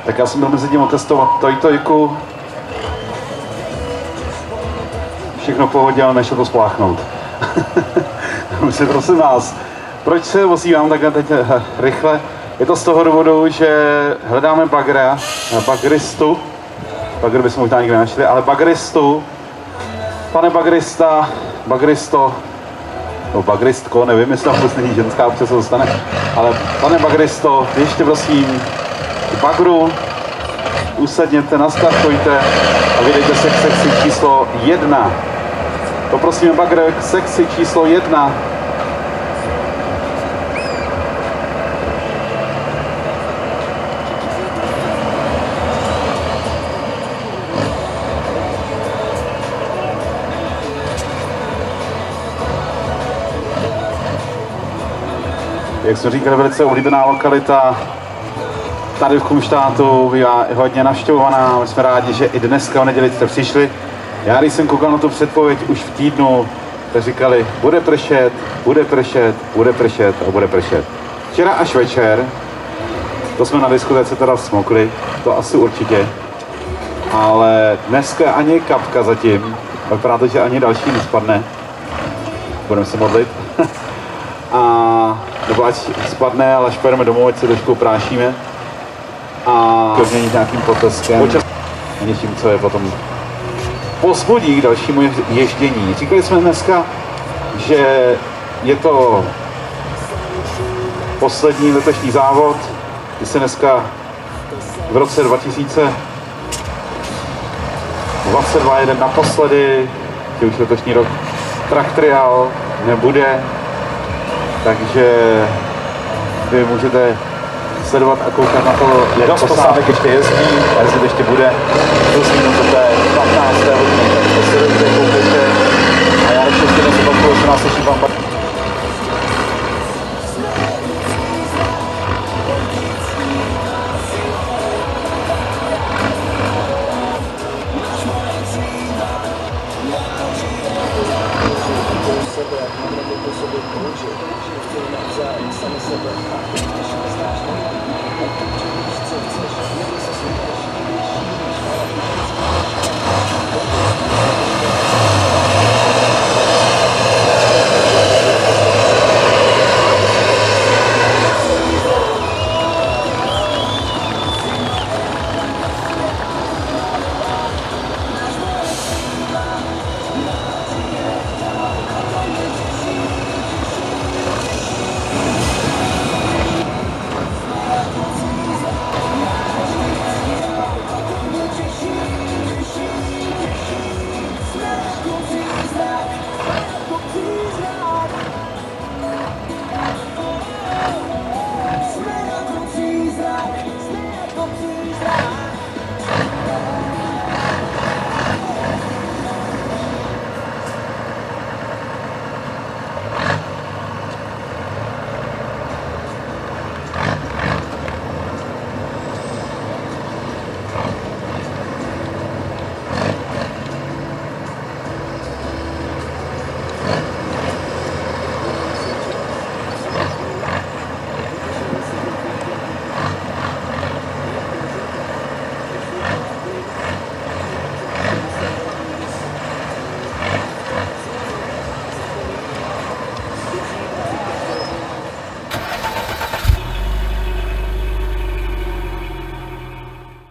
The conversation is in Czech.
Tak já jsem byl mezi tím otestovat Toyku. Všechno pohodě, nešlo to spláchnout. Prosím vás, proč se vozívám takhle teď rychle? Je to z toho důvodu, že hledáme bagristu. Bagr bychom možná nikdy našli, ale bagristu. Pane bagristo, no bagristko, nevím, jestli tam vůbec není ženská, občas se dostane, ale pane bagristo, ještě prosím k bagru, usedněte, nastartujte a vydejte se k sekci číslo 1. Poprosíme bagr k sekci číslo 1. Jak jsme říkali, velice oblíbená lokalita. Tady v Kunštátu bývá hodně navštěvovaná. My jsme rádi, že i dneska o neděli jste přišli. Já když jsem koukal na tu předpověď už v týdnu, tak říkali, bude pršet, bude pršet, bude pršet a bude pršet. Včera až večer, to jsme na diskotéce teda smokli, to asi určitě. Ale dneska ani kapka zatím, vypadá to, že ani další nespadne. Budeme se modlit. Nebo ať spadne, ale až pojedeme domů, ať se trošku prášíme. A změnit nějakým poteskem a něčím, co je potom povzbudí k dalšímu ježdění. Říkali jsme dneska, že je to poslední letošní závod, kdy se dneska v roce 2022 jede naposledy, že už letošní rok Track Trial nebude, takže vy můžete sledovat a koukat na to, jak posádek ještě jezdí, a jestli ještě bude plus minus do té 15. hodiny, takže sledujte, koukejte a já ještě jednou zopakuju, že nás ještě vám sami sebe a když neznáš, tak co chceš, věděl se